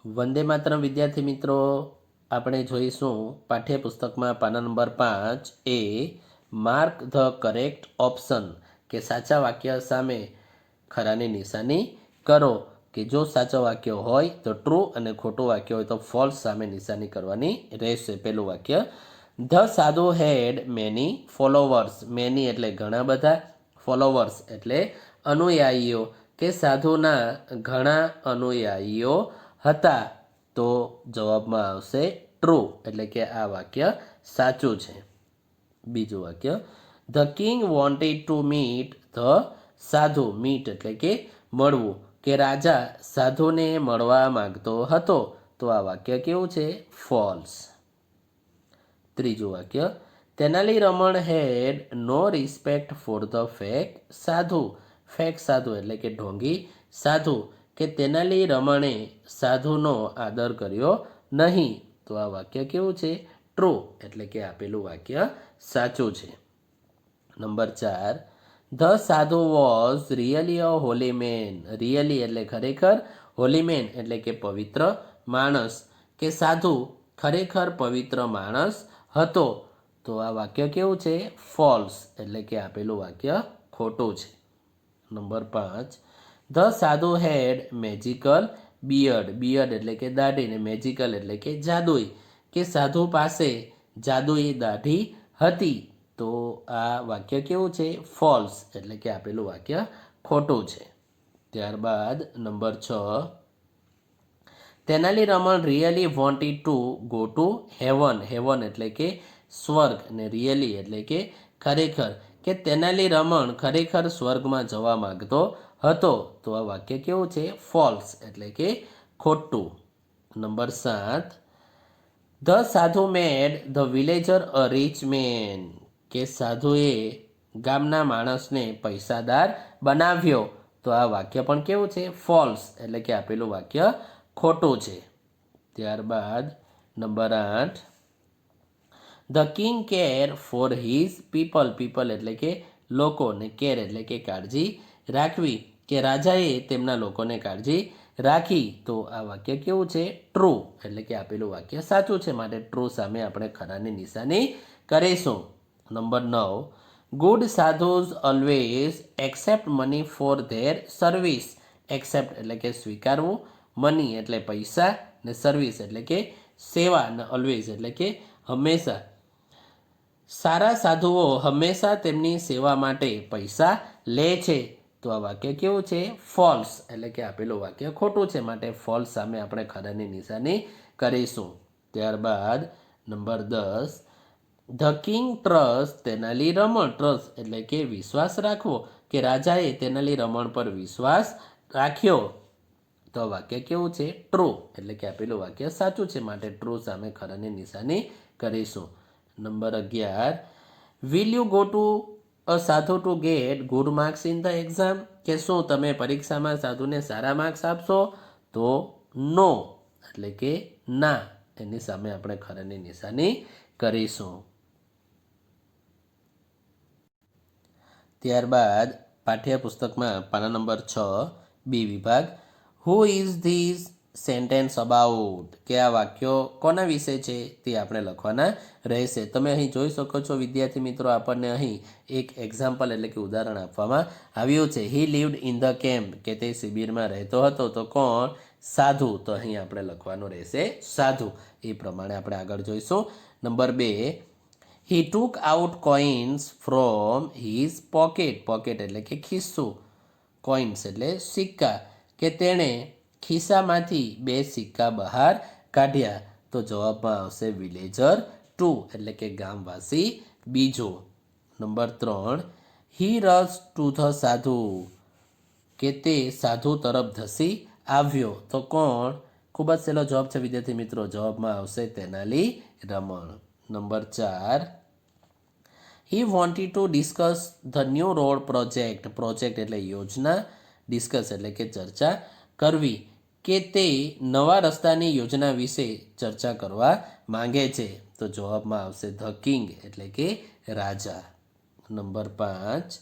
વંદે માતરમ વિદ્યાર્થી મિત્રો, આપણે જોઈશું પાઠ્યપુસ્તકમાં પાના number 5 A mark the correct option કે સાચા વાક્ય સામે ખરાની નિશાની કરો કે જો સાચો વાક્ય હોય તો ટ્રુ અને ખોટું વાક્ય હોય તો ફોલ્સ સામે નિશાની કરવાની રહેશે. પહેલું વાક્ય, ધ સાધુ હેડ મેની ફોલોવર્સ. મેની એટલે ઘણા બધા, ફોલોવર્સ એટલે અનુયાયીઓ, કે સાધુના ઘણા અનુયાયીઓ હતા. તો જવાબમાં આવશે ટ્રુ, એટલે કે આ વાક્ય સાચું છે. બીજું વાક્ય, the king wanted to meet the સાધુ. મીટ એટલે કે મળવું, કે રાજા સાધુને મળવા માંગતો હતો. તો આ વાક્ય કેવું છે? ફોલ્સ. ત્રીજું વાક્ય, તેનાલી રમણ હેડ નો રિસ્પેક્ટ ફોર ધ ફેક સાધુ. ફેક સાધુ એટલે કે ઢોંગી સાધુ, કે તેનાલી રમણે સાધુનો આદર કર્યો નહીં. તો આ વાક્ય કેવું છે? ટ્રુ, એટલે કે આપેલું વાક્ય સાચું છે. Number 4, the sadhu was really a holy man. Really એટલે ખરેખર, હોલી મેન એટલે કે પવિત્ર માણસ, કે સાધુ ખરેખર પવિત્ર માણસ હતો. તો આ વાક્ય કેવું છે? ફોલ્સ, એટલે કે આપેલું વાક્ય ખોટું છે. નંબર 5, ધ સાધુ હેડ મેજિકલ બિયર્ડ. બિયર્ડ એટલે કે દાઢી, ને મેજિકલ એટલે કે જાદુઈ, કે સાધુ પાસે જાદુઈ દાઢી હતી. તો આ વાક્ય કેવું છે? ફોલ્સ, એટલે કે આપેલું વાક્ય ખોટું છે. ત્યારબાદ number 6, Tenali Raman really wanted to go to heaven. Heaven એટલે કે સ્વર્ગ, અને રિયલી એટલે કે ખરેખર, કે તેનાલી રમણ ખરેખર સ્વર્ગમાં જવા માંગતો હતો. તો આ વાક્ય કેવું છે? ફોલ્સ, એટલે કે ખોટું. Number 7, the sadhu made the villager a rich man. કે સાધુએ ગામના માણસને પૈસાદાર બનાવ્યો. તો આ વાક્ય પણ કેવું છે? ફોલ્સ, એટલે કે આપેલું વાક્ય ખોટું છે. ત્યારબાદ number 8, the king care for his people. People એટલે કે લોકો, ને કેર એટલે કે કાળજી રાખવી, કે રાજાએ તેમના લોકોને કાળજી રાખી. તો આ વાક્ય કેવું છે? ટ્રુ, એટલે કે આપેલું વાક્ય સાચું છે. માટે ટ્રુ સામે આપણે ખરાની નિશાની કરીશું. Number 9, good sadhus always accept money for there service. Accept એટલે કે સ્વીકારવું, મની એટલે પૈસા, ને સર્વિસ એટલે કે સેવા, ને ઓલવેઝ એટલે કે હંમેશા. સારા સાધુઓ હંમેશા તેમની સેવા માટે પૈસા લે છે. તો આ વાક્ય કેવું છે? ફોલ્સ, એટલે કે આપેલું વાક્ય ખોટું છે. માટે ફોલ્સ સામે આપણે ખરાની નિશાની કરીશું. ત્યારબાદ number 10, the king trust Tenali Raman. Trust એટલે કે વિશ્વાસ રાખવો, કે રાજાએ તેનાલી રમણ પર વિશ્વાસ રાખ્યો. તો વાક્ય કેવું છે? ટ્રુ, એટલે કે આપેલું વાક્ય સાચું છે. માટે ટ્રુ સામે ખરાની નિશાની કરીશું. Number 11, will you go to a sadhu to get good marks in the exam. કે શું તમે પરીક્ષામાં સાધુને સારા માર્ક્સ આપશો? તો નો, એટલે કે ના. એની સામે આપણે ખરાની નિશાની કરીશું. ત્યારબાદ પાઠ્યપુસ્તકમાં પાના નંબર 6, બી વિભાગ, who is this sentence about. કે આ વાક્યો કોના વિશે છે તે આપણે લખવાના રહેશે. તમે અહીં જોઈ શકો છો વિદ્યાર્થી મિત્રો, આપણને અહીં એક એક્ઝામ્પલ એટલે કે ઉદાહરણ આપવામાં આવ્યું છે. હી લીવડ ઇન ધ કેમ્પ, કે તે શિબિરમાં રહેતો હતો. તો કોણ? સાધુ. તો અહીં આપણે લખવાનું રહેશે સાધુ. એ પ્રમાણે આપણે આગળ જોઈશું. Number 2, he took out coins from his pocket. Pocket એટલે કે ખિસ્સું, કોઇન્સ એટલે સિક્કા, કે તેણે ખિસ્સામાંથી 2 સિક્કા બહાર કાઢ્યા. તો જવાબમાં આવશે વિલેજર 2, એટલે કે ગામવાસી બીજો. નંબર 3, હી રસ ટુ ધ સાધુ. કે તે સાધુ તરફ ધસી આવ્યો. તો કોણ? ખૂબ જ સહેલો જવાબ છે વિદ્યાર્થી મિત્રો. જવાબમાં આવશે Tenali Raman. Number 4, he wanted to discuss the new road project. Project એટલે યોજના, ડિસ્કસ એટલે કે ચર્ચા કરવી, કે તે નવા રસ્તાની યોજના વિશે ચર્ચા કરવા માંગે છે. તો જવાબમાં આવશે ધ કિંગ, એટલે કે રાજા. Number 5,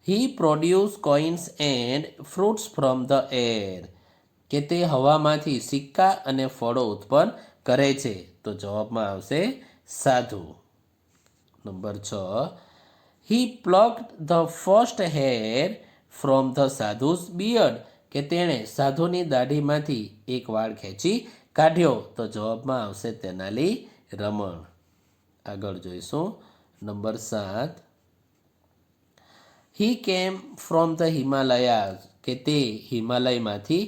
he produce coins and fruits from the air. કે તે હવામાંથી સિક્કા અને ફળો ઉત્પન્ન કરે છે? તો જવાબમાં આવશે sadhu. Number 6, he plucked the first hair from the sadhu's beard, કે તેણે સાધુની દાઢીમાંથી એક વાળ ખેંચી કાઢ્યો? તો જવાબમાં આવશે તેનાલી રમણ. આગળ જોઈશું number 7, he came from the Himalayas, કે તે હિમાલયમાંથી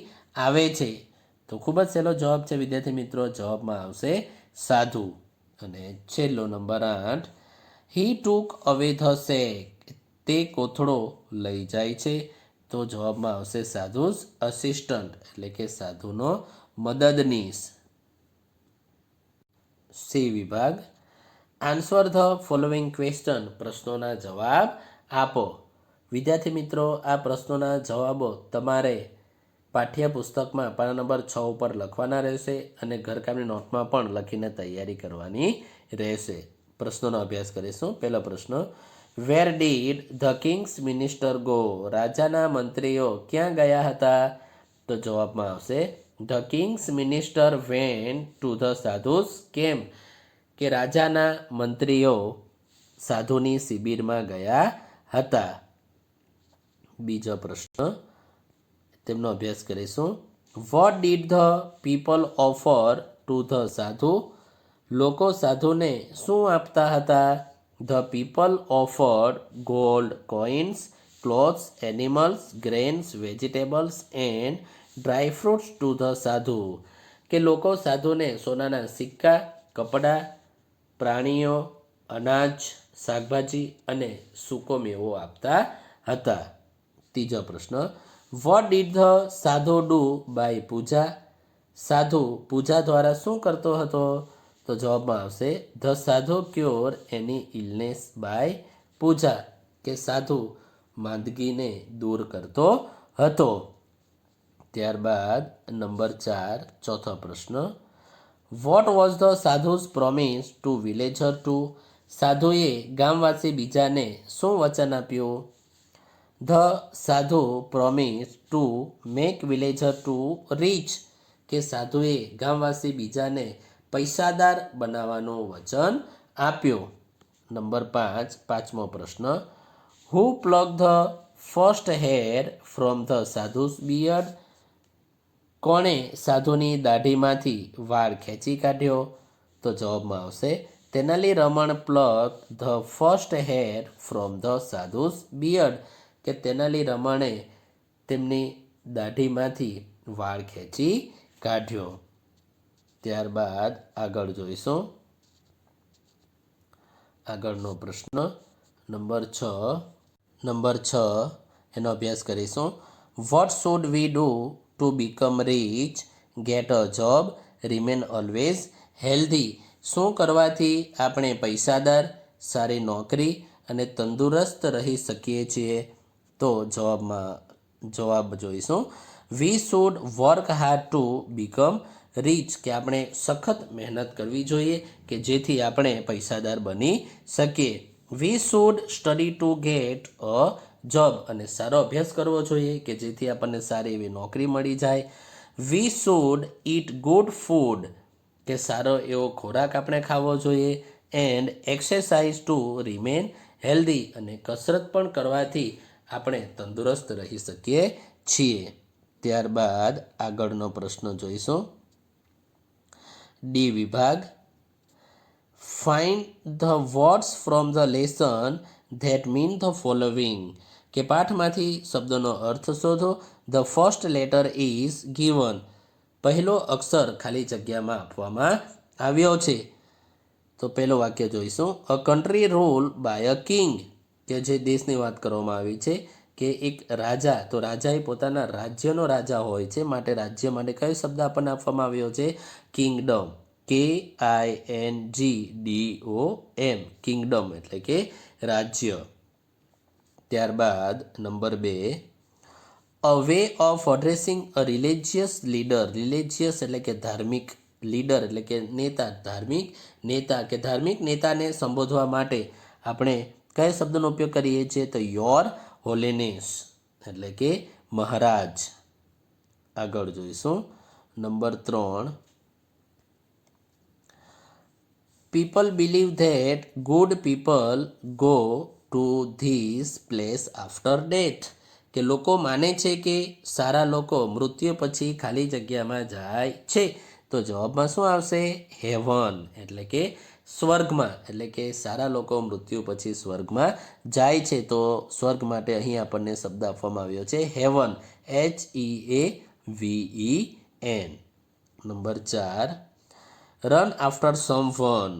આવે છે? તો ખૂબ જ સહેલો જવાબ છે વિદ્યાર્થી મિત્રો, જવાબમાં આવશે સાધુ. અને છેલ્લો નંબર 8, હી ટુક અવે ધ સેક, તે કોથળો લઈ જાય છે? તો જવાબમાં આવશે સાધુસ અસિસ્ટન્ટ, એટલે કે સાધુનો મદદનીશ. સી વિભાગ, આન્સર ધ ફોલોઈંગ ક્વેશ્ચન, પ્રશ્નોના જવાબ આપો. વિદ્યાર્થી મિત્રો, આ પ્રશ્નોના જવાબો તમારે પાઠ્યપુસ્તકમાં પાના નંબર 6 ઉપર લખવાના રહેશે અને ઘરકામની નોટમાં પણ લખીને તૈયારી કરવાની રહેશે. પ્રશ્નોનો અભ્યાસ કરીશું. પહેલો પ્રશ્ન, where did the king's minister go, રાજાના મંત્રીઓ ક્યાં ગયા હતા? તો જવાબમાં આવશે the king's minister went to the sadhu's came, કે રાજાના મંત્રીઓ સાધુની શિબિરમાં ગયા હતા. બીજો પ્રશ્ન, તેમનો અભ્યાસ કરીશું. What did the people offer to the સાધુ, લોકો સાધુને શું આપતા હતા? The people offered gold coins, clothes, animals, grains, vegetables and dry fruits two the sadhu, કે લોકો સાધુને સોનાના સિક્કા, કપડાં, પ્રાણીઓ, અનાજ, શાકભાજી અને સૂકો મેવો આપતા હતા. ત્રીજો પ્રશ્ન, વોટ ડીડ ધ સાધુ ડુ બાય પૂજા, સાધુ પૂજા દ્વારા શું કરતો હતો? તો જવાબમાં આવશે ધ સાધુ ક્યોર એની ઇલનેસ બાય પૂજા, કે સાધુ માંદગીને દૂર કરતો હતો. ત્યારબાદ નંબર 4, ચોથો પ્રશ્ન, what was the sadhu's promise to villager two, સાધુએ ગામવાસી બીજાને શું વચન આપ્યું? The sadhu promise to make villager two rich, કે સાધુએ ગામવાસી બીજાને પૈસાદાર બનાવવાનું વચન આપ્યું. નંબર 5, પાંચમો પ્રશ્ન, who pluck the first hair from the sadhu's beard, કોણે સાધુની દાઢીમાંથી વાળ ખેંચી કાઢ્યો? તો જવાબમાં આવશે Tenali Raman pluck the first hair from the sadhu's beard, કે તેનાલી રમણે તેમની દાઢીમાંથી વાળ ખેંચી કાઢ્યો. ત્યારબાદ આગળ જોઈશું. આગળનો પ્રશ્ન નંબર 6 એનો અભ્યાસ કરીશું. What should we do to become rich, get a job, remain always healthy, શું કરવાથી આપણે પૈસાદાર, સારી નોકરી અને તંદુરસ્ત રહી શકીએ છીએ? તો જવાબ જોઈશું. We should work hard to become rich, કે આપણે સખત મહેનત કરવી જોઈએ કે જેથી આપણે પૈસાદાર બની શકીએ. We should study two gate a job, અને સારો અભ્યાસ કરવો જોઈએ કે જેથી આપણને સારી એવી નોકરી મળી જાય. We should eat good food, કે સારો એવો ખોરાક આપણે ખાવો જોઈએ. And exercise two remain healthy, અને કસરત પણ કરવાથી આપણે તંદુરસ્ત રહી શકીએ છીએ. ત્યારબાદ આગળનો પ્રશ્ન જોઈશું. ડી વિભાગ, find the words from the lesson that mean the following, કે પાઠમાંથી શબ્દોનો અર્થ શોધો. The first letter is given, પહેલો અક્ષર ખાલી જગ્યામાં આપવામાં આવ્યો છે. તો પહેલું વાક્ય જોઈશું. A country rule by a king, કે જે દેશની વાત કરવામાં આવી છે કે એક રાજા, તો રાજા એ પોતાના રાજ્યનો રાજા હોય છે, માટે રાજ્ય માટે કયો શબ્દ આપણને આપવામાં આવ્યો છે? કિંગડમ, KINGDOM, કિંગડમ એટલે કે રાજ્ય. ત્યારબાદ number 2, a way of addressing a religious leader, religious એટલે કે ધાર્મિક, લીડર એટલે કે નેતા, ધાર્મિક નેતા, કે ધાર્મિક નેતાને સંબોધવા માટે આપણે કયા શબ્દનો ઉપયોગ કરીએ છીએ? તો યોર હોલીનેસ એટલે કે મહારાજ. આગળ જોઈશું. Number 3, people believe that good people go to this place after death. કે લોકો માને છે કે સારા લોકો મૃત્યુ પછી ખાલી જગ્યામાં જાય છે. તો જવાબમાં શું આવશે? હેવન, એટલે કે સ્વર્ગમાં. એટલે કે સારા લોકો મૃત્યુ પછી સ્વર્ગમાં જાય છે. તો સ્વર્ગ માટે અહીં આપણને શબ્દ આપવામાં આવ્યો છે heaven, HEAVEN. Number 4, run after someone.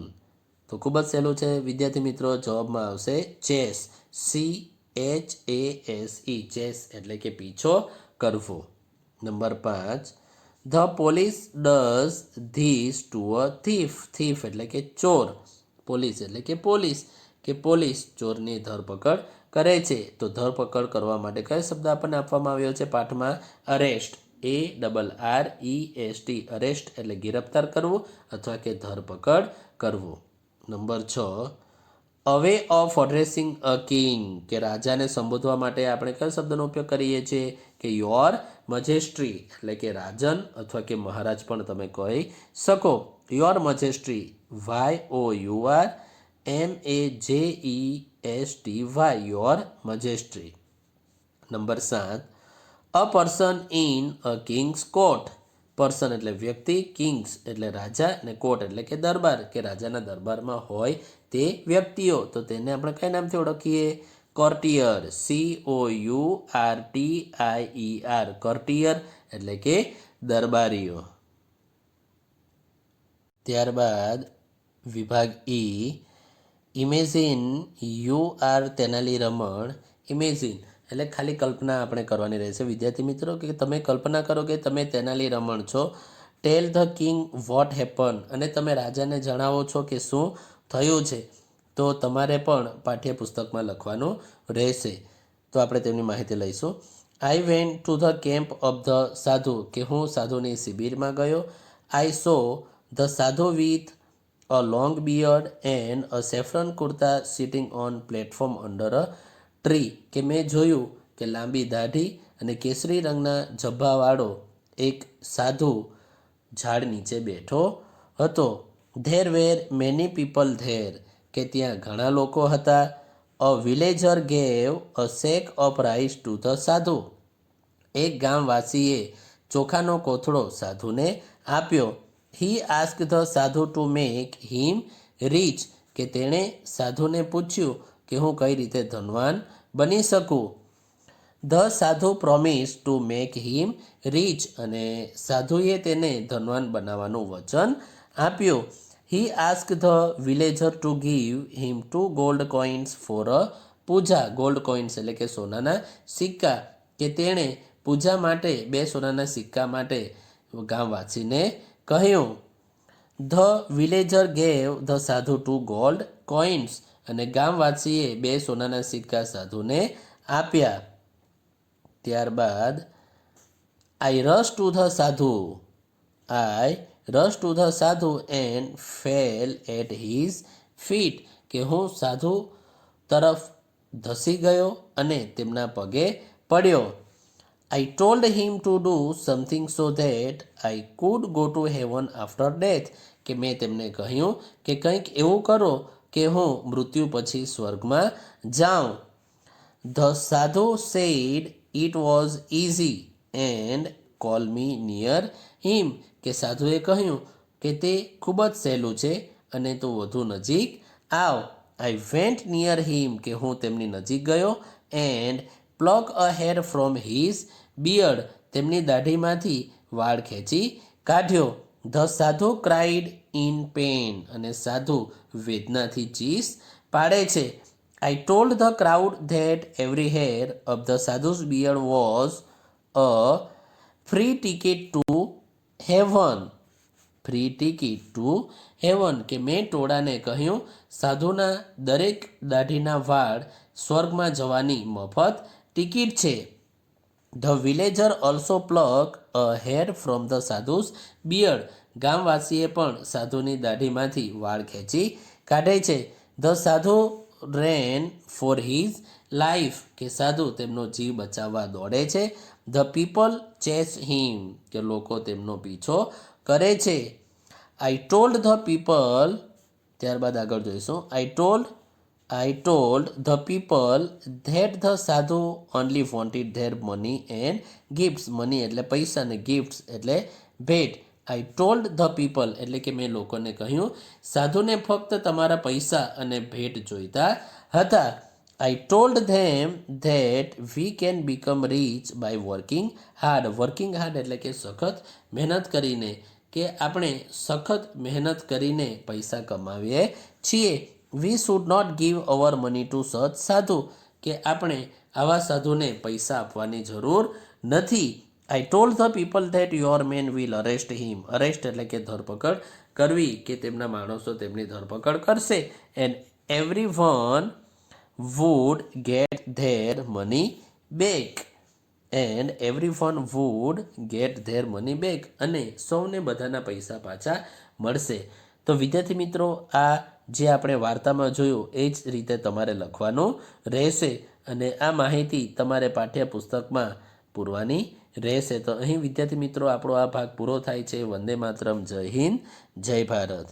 તો ખૂબ જ સહેલું છે વિદ્યાર્થી મિત્રો. જવાબમાં આવશે ચેસ, CHASE, ચેસ એટલે કે પીછો કરવો. Number 5, the police does this to a thief. Thief એટલે કે ચોર, પોલીસ એટલે કે પોલીસ ચોરની ધરપકડ કરે છે. તો ધરપકડ કરવા માટે કયો શબ્દ આપણને આપવામાં આવ્યો છે પાઠમાં? Arrest, ARREST. અરેસ્ટ એટલે ગિરફ્તાર કરવું અથવા કે ધરપકડ કરવું. નંબર 6, અવે ઓફ એડ્રેસિંગ અ કિંગ. કે રાજાને સંબોધવા માટે આપણે કયો શબ્દનો ઉપયોગ કરીએ છીએ? કે યોર મજેસ્ટ્રી, એટલે કે રાજન અથવા કે મહારાજ પણ તમે કહી શકો. Your majesty, YOURMAJESTY, your majesty. Number 7, a person in a king's court. Person એટલે વ્યક્તિ, કિંગ્સ એટલે રાજા, અને કોર્ટ એટલે કે દરબાર, કે રાજાના દરબારમાં હોય તે વ્યક્તિઓ. તો તેને આપણે કયા નામથી ઓળખીએ? કોર્ટિયર, COURTIER, કોર્ટિયર એટલે કે દરબારીઓ. ત્યારબાદ વિભાગ imagine you are Tenali Raman. Imagine એટલે ખાલી કલ્પના આપણે કરવાની રહેશે વિદ્યાર્થી મિત્રો, કે તમે કલ્પના કરો કે તમે તેનાલી રમણ છો. ટેલ ધ કિંગ વોટ હેપન, અને તમે રાજાને જણાવો છો કે શું થયું છે. તો તમારે પણ પાઠ્યપુસ્તકમાં લખવાનું રહેશે. તો આપણે તેમની માહિતી લઈશું. I went to the camp of the sadhu, કે હું સાધુની શિબિરમાં ગયો. I saw the sadhu with a long beard and a saffron kurta sitting on platform under a tree, કે મેં જોયું કે લાંબી દાઢી અને કેસરી રંગના ઝભ્ભાવાળો એક સાધુ ઝાડ નીચે બેઠો હતો. There were many people there, કે ત્યાં ઘણા લોકો હતા. A villager gave a sack of rice to the sadhu, એક ગામવાસીએ ચોખાનો કોથળો સાધુને આપ્યો. He ask the sadhu to make him rich, કે તેણે સાધુને પૂછ્યું કે હું કઈ રીતે ધનવાન બની શકું. The sadhu promise to make him rich, અને સાધુએ તેને ધનવાન બનાવવાનું વચન આપ્યું. He ask the villager to give him 2 gold coins for a puja. Gold coins એટલે કે સોનાના સિક્કા, કે તેણે પૂજા માટે 2 સોનાના સિક્કા માટે ગામવાસીને કહ્યું. ધ વિલેજર ગેવ ધ સાધુ 2 ગોલ્ડ કોઇન્સ, અને ગામવાસીએ 2 સોનાના સિક્કા સાધુને આપ્યા. ત્યારબાદ આઈ rush to the sadhu. I rush to the sadhu and fell at his feet, કે હું સાધુ તરફ ધસી ગયો અને તેમના પગે પડ્યો. આઈ told him to do something so that I could go to heaven after death, કે મેં તેમને કહ્યું કે કંઈક એવું કરો કે હું મૃત્યુ પછી સ્વર્ગમાં જાઉં. The sadhu said it was easy and call me near him, કે સાધુએ કહ્યું કે તે ખૂબ જ સહેલું છે અને તું વધુ નજીક આવ. આઈ વેન્ટ નિયર હિમ, કે હું તેમની નજીક ગયો. And pluck a hair from his beard, તેમની દાઢીમાંથી વાળ ખેંચી કાઢ્યો. ધ સાધુ ક્રાઇડ ઇન પેન, અને સાધુ વેદનાથી ચીસ પાડે છે. I told the crowd that every hair of the sadhu's beard was a free ticket to heaven. Free ticket to heaven, કે મેં ટોળાને કહ્યું સાધુના દરેક દાઢીના વાળ સ્વર્ગમાં જવાની મફત ટિકિટ છે. The villager also pluck a hair from the sadhu's beard, ગામવાસીએ પણ સાધુની દાઢીમાંથી વાળ ખેંચી કાઢે છે. ધ સાધુ રેન ફોર હિઝ લાઈફ, કે સાધુ તેમનો જીવ બચાવવા દોડે છે. ધ પીપલ ચેસ હિમ કે લોકો તેમનો પીછો કરે છે. આઈ ટોલ્ડ ધ પીપલ, ત્યારબાદ આગળ જોઈશું. I told the people that the sadhu only wanted their money and gifts. Money એટલે પૈસા ને ગિફ્ટ્સ એટલે ભેટ. આઈ ટોલ્ડ ધ પીપલ એટલે કે મેં લોકોને કહ્યું સાધુને ફક્ત તમારા પૈસા અને ભેટ જોઈતા હતા. I told them that we can become rich by working hard. Working hard એટલે કે સખત મહેનત કરીને, કે આપણે સખત મહેનત કરીને પૈસા કમાવીએ છીએ. We should not give our money to such sadhu, કે આપણે આવા સાધુને પૈસા આપવાની જરૂર નથી. I told the people that your man will arrest him. Arrest એટલે કે ધરપકડ કરવી, કે તેમના માણસો તેમની ધરપકડ કરશે. And everyone would get their money back. And everyone would get their money back. અને સૌને બધાના પૈસા પાછા મળશે. તો વિદ્યાર્થી મિત્રો, આ જે આપણે વાર્તામાં જોયું એ જ રીતે તમારે લખવાનું રહેશે અને આ માહિતી તમારે પાઠ્યપુસ્તકમાં પૂરવાની રહેશે. તો અહીં વિદ્યાર્થી મિત્રો આપણો આ ભાગ પૂરો થાય છે. વંદે માતરમ. જય હિન્દ, જય ભારત.